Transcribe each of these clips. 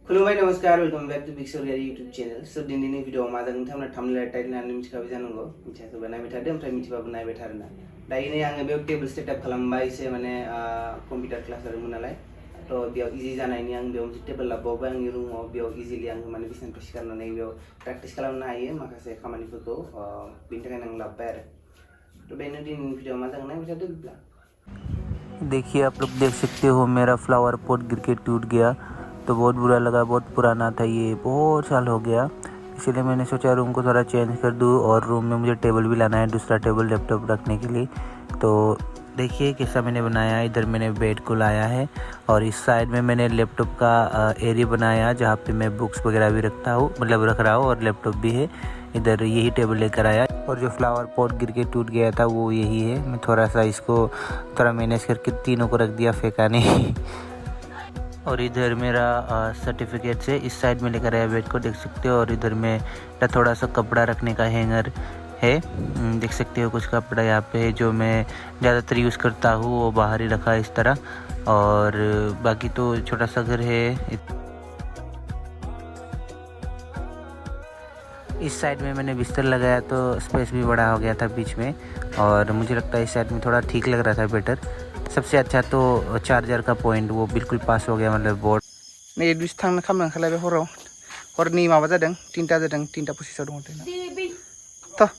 खुलुमबाय नमस्कार welcome back to big सरगारि यूट्यूब चैनल सो दिनैनि भिडिअआव मा जागोन नोंथांमोना थाम्बनेल टाइटल होननानै मिथिखाबाय जानांगौ मिथियाखैबा नायबाय थादो ओमफ्राय मिथिबाबो नायबाय था आरोना दायो नै आङो बेयाव टेबल सेटआप खालामबाय एसे माने कम्पिउटार क्लास जादोंमोन नालाय थ' बेयाव इजि जानायनि आं बेयाव मोनसे टेबल लाबोबावबाय आंनि रुमाव बेयाव इजिलि आङो माने बिसिनानिफ्राय सिखारनानै बेयाव प्रेक्टिस खालामनो हायो माखासे खामानिफोरखौ बेनि थाखायनो आं लाबोबाय आरो थ' बेनो दिनैनि भिडिअआव मा जागोन नायबाय थादो बिदिब्ला देखिए आप लोग देख सकते हो मेरा फ्लावर पॉट गिर के टूट गया तो बहुत बुरा लगा। बहुत पुराना था ये, बहुत साल हो गया, इसीलिए मैंने सोचा रूम को थोड़ा चेंज कर दूँ और रूम में मुझे टेबल भी लाना है, दूसरा टेबल लैपटॉप रखने के लिए। तो देखिए कैसा मैंने बनाया। इधर मैंने बेड को लाया है और इस साइड में मैंने लैपटॉप का एरिया बनाया जहाँ पे मैं बुक्स वगैरह भी रखता हूँ, मतलब रख रहा हूँ, और लैपटॉप भी है। इधर यही टेबल लेकर आया और जो फ्लावर पॉट गिर के टूट गया था वो यही है। मैं थोड़ा सा इसको थोड़ा मैनेज करके तीनों को रख दिया, फेंका नहीं। और इधर मेरा सर्टिफिकेट से इस साइड में लेकर आया बेड को, देख सकते हो। और इधर में थोड़ा सा कपड़ा रखने का हैंगर है, देख सकते हो। कुछ कपड़ा यहाँ पे है जो मैं ज़्यादातर यूज़ करता हूँ, वो बाहर ही रखा है इस तरह। और बाकी तो छोटा सा घर है। इस साइड में मैंने बिस्तर लगाया तो स्पेस भी बड़ा हो गया था बीच में, और मुझे लगता है इस साइड में थोड़ा ठीक लग रहा था बेटर। सबसे अच्छा तो चार्जर का पॉइंट वो बिल्कुल पास हो गया, मतलब बोर्ड। नै दुइस थांनो खालामनो ओंखारलायबाय हराव हरनि माबा जादों 3टा जादों 3टा 25 दङ थ'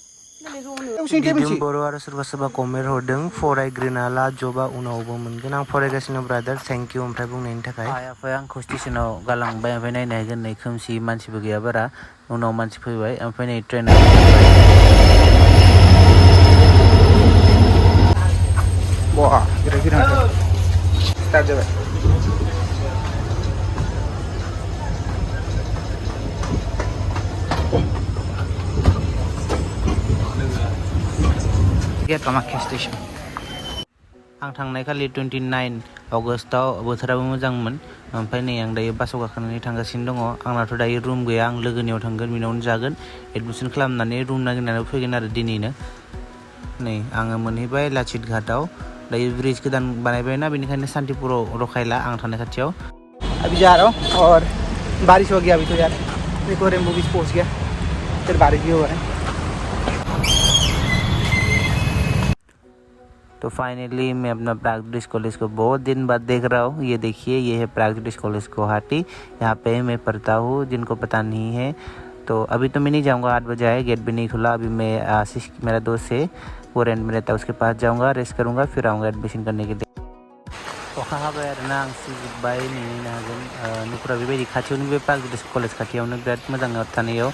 बिदिनो बर' आरो सोरबा सोरबा कमेन्ट हरदों फरायग्रोनाला जबा उनावबो मोनगोन। आं फरायगासिनो ब्रादार, थेंक इउ ओमफ्राय बुंनायनि थाखाय। आइ आफाया आंखौ स्टेसनाव गालांबाय, ओमफ्राय नायनो हागोन नै खोमसि, मानसिबो गैया बारा। उनाव मानसि फैबाय, ओमफ्राय नै ट्रेना बहा गिरागिरा स्टार्ट जाबाय। कामाख्या स्टेशन। आं थांनाय खालि 29 अगस्टआव बोथोराबो मोजांमोन। ओमफ्राय नै आं दायो बासाव गाखोनानै थांगासिनो दङ। आंनाथ' दायो रुम गैया, आं लोगोनियाव थांगोन, बेनावनो जागोन। एडमिसन खालामनानै रुम नागिरनानै फैगोन आरो दिनैनो। नै आङो मोनहैबाय लाचित घाटआव। दायो ब्रिज गोदान बानायबायना, बेनिखायनो सान्तिपुराव रखायला आं थानाय खाथियाव। अभी जा रहा हूँ और बारिश हो गया अभी तो यार। देखो रेमबो बीच पहुँच गया, फिर बारिश भी हो रहा है। तो फाइनली मैं अपना प्रागज्योतिष कॉलेज को बहुत दिन बाद देख रहा हूँ। ये देखिए, ये है प्रागज्योतिष कॉलेज गुवाहाटी। यहाँ पे मैं पढ़ता हूँ, जिनको पता नहीं है। तो अभी तो मैं नहीं जाऊँगा, 8 बजे है, गेट भी नहीं खुला। अभी मैं आशीष, मेरा दोस्त है, वो रेंट में रहता है, उसके पास जाऊँगा, रेस्ट करूँगा, फिर आऊँगा एडमिशन करने के लिए। अखाहाबाय आरोना आं सिजोब्बाय नेनो हागोन। न'फोरा बेबायदि खाथियावनो, बे प्रागज्योतिष कलेज खाथियावनो बिराद मोजां थानायाव।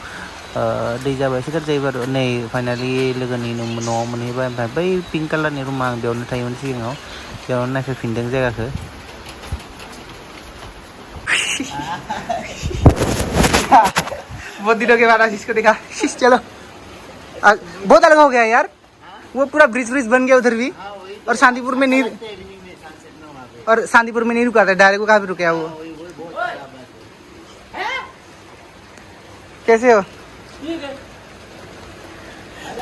दै जाबाय एसे गाज्रि जायोबा नै फाइनालि लोगोनि न'आव मोनहैबाय। ओमफ्राय बै पिंक कालारनि रुमा आं बेयावनो थायोमोन सिगाङाव, बेयावनो नायफैफिनदों जायगाखौ। बहुत दिनों के बाद आशीष को देखा। चलो बहुत अलग हो गया यार, वो पूरा ब्रिज बन गया उधर भी। और शांतिपुर में नहीं, और शांतिपुर में नहीं रुका था, डायरेक्ट को कहाँ पे रुके वो। कैसे हो?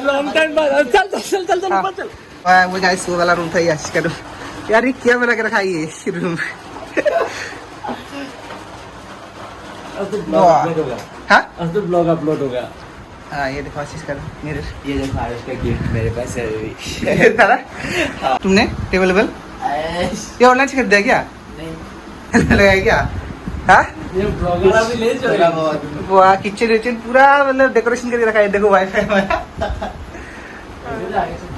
लॉन्ग टाइम बाद। चल चल चल चल चल चल। वो गाइस वो वाला रूम था यार, इसका रूम यार, ये क्या बना के रखा ये रूम। हाँ अब तो ब्लॉग अपलोड हो गया। हाँ ये देखो आशीष का मिरर, ये देखो आयुष का गिफ्ट मेरे पास है अभी। तुमने टेबल वेबल ये ऑनलाइन से खरीदा क्या? नहीं लगाया क्या? हाँ ये ब्लॉगर अभी ले चला बहुत। वाह, किचन पूरा मतलब डेकोरेशन करके रखा है। देखो वाईफाई हमारा।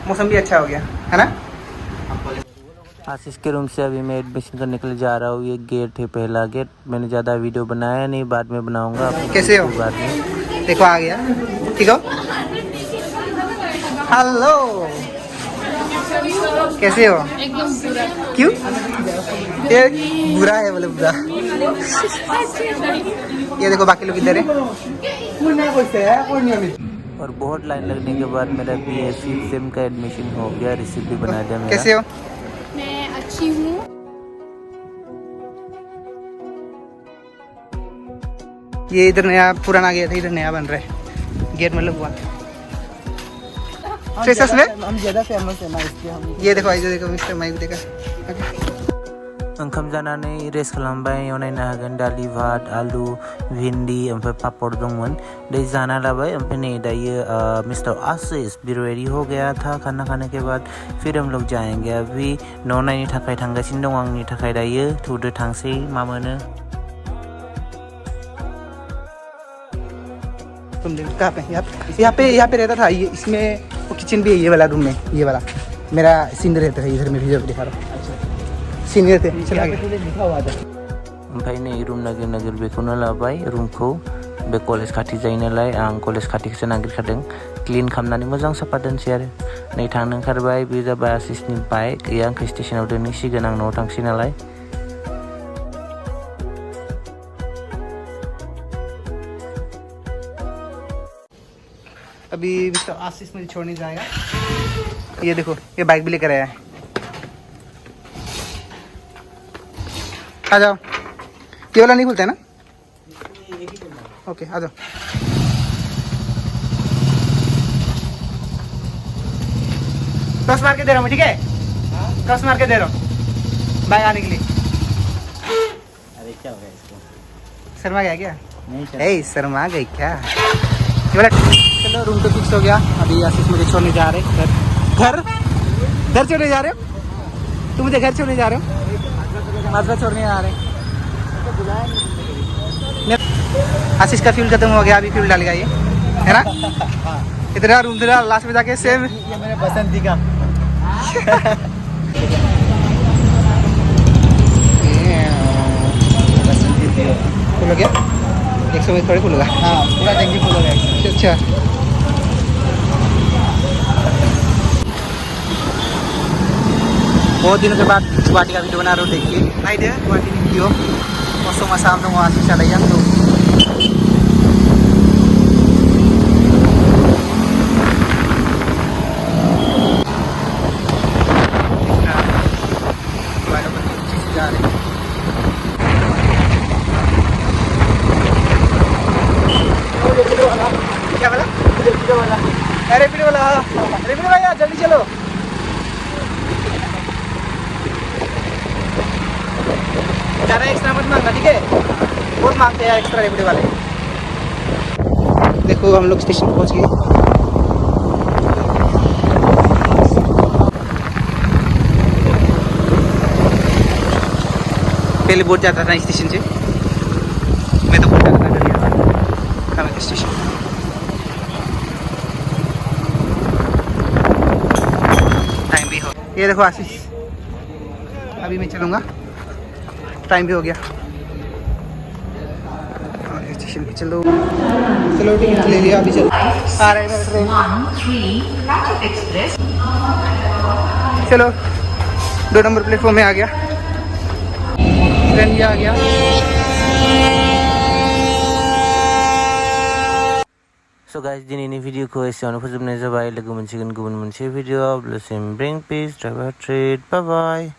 मौसम भी अच्छा हो गया है ना। आशीष के रूम से अभी मैं एडमिशन करने के लिए जा रहा हूँ। ये गेट है, पहला गेट। मैंने ज़्यादा वीडियो बनाया नहीं, बाद में बनाऊँगा। कैसे हो? बाद में देखो आ गया, ठीक हो? हेलो, कैसे हो? एकदम बुरा। क्यों? ये बुरा है, बोले बुरा। ये देखो बाकी लोग इधर है। और बहुत लाइन लगने के बाद मेरा BSc सेम का एडमिशन हो गया, रिसिप्ट भी बना दिया मेरा। कैसे हो? मैं अच्छी हूँ। ये इधर नया पुराना गेट है, इधर नया बन रहा है गेट, मतलब हुआ फ्रेशर्स में। हम ज्यादा फेमस है ना इसलिए हम। ये देखो, ये देखो मिस्टर माइक देखा। ओंखाम जानानै रेस्ट खालामबाय एयाव नायनो हागोन दालि भात आलू भिन्डी ओमफ्राय पापड़ दंमोन दै जाना लाबाय ओमफ्राय नै दायो मिस्टर आशीष भी रेडी हो गया था खाना खाने के बाद फिर हम लोग जाएंगे अभी न' नायनो थाखाय थांगासिनो दं आंनि थाखाय दायो थुदो थांसै मा मोनो तुम देख कहाँ पे यहाँ पे रहता था ये इसमें वो किचन भी है ये वाला रूम में ये वाला मेरा सीनियर रहता है इधर में वीडियो दिखा रहा हूँ सीनियर थे चला गया ओमफ्राय नै रुम नागिर बेखौनो लाबाय रुमखौ बे कलेज खाथि जायो नालाय आं कलेज खाथिखौसो नागिरखादों क्लिन खालामनानै मोजां साफा दोनसै आरो नै थांनो ओंखारबाय बे जाबाय आशिसनि बाइक बेयो आंखौ स्टेशनाव दोनहैसिगोन आं न'आव थांसै नालाय अभी मिस्टर आशीष मुझे छोड़ने जाएगा ये देखो ये बाइक भी लेकर आया है आ जाओ ये वाला नहीं खुलता है ना ओके आ जाओ टॉस मार के दे रहा हूँ ठीक है टॉस मार के दे रहा हूँ बाइक आने के लिए अरे क्या हो गया इसको शर्मा गया क्या नहीं ए शर्मा गई क्या ये वाला चलो रूम तो फिक्स हो गया अभी आशीष मुझे छोड़ने जा रहे घर घर घर छोड़ने जा रहे हो तुम मुझे घर छोड़ने जा रहे हो माजरा छोड़ने जा रहे हैं आशीष का फ्यूल खत्म हो गया अभी फ्यूल डालेगा ये है ना इतना रूम दिला लास्ट में जाके सेम ये मेरे बसंती का फुल हो गया 100 में थोड़ी फुल होगा हाँ पूरा टंकी फुल हो गया अच्छा बहुत दिनों के बाद गुवाहाटी का वीडियो बना रहा हूँ देखिए नाइट है गुवाहाटी की वीडियो मौसम आसाम दो वहाँ से चला गया तो क्या बोला रैपिडो वाला यार जल्दी चलो ज़्यादा एक्स्ट्रा मत मांगना ठीक है बहुत मांगते हैं यार एक्स्ट्रा रैपिडो वाले देखो हम लोग स्टेशन पहुंच गए पहले बोट जाता था स्टेशन से मैं तो बोट जाता था कामाख्या स्टेशन टाइम भी हो ये देखो आशीष अभी मैं चलूँगा टाइम भी हो गया स्टेशन पे चलो टिकट ले लिया अभी चलो आ रहे हैं ट्रेन चलो 2 नंबर प्लेटफॉर्म में आ गया ट्रेन ये आ गया So guys दिनैनि भिडिअखौ एसेयावनो फोजोबनाय जाबाय लोगो मोनसिगोन गुबुन मोनसे भिडिअ ब्लेसिं ब्रिं पिस ड्राइभ ट्रिट बाय बाय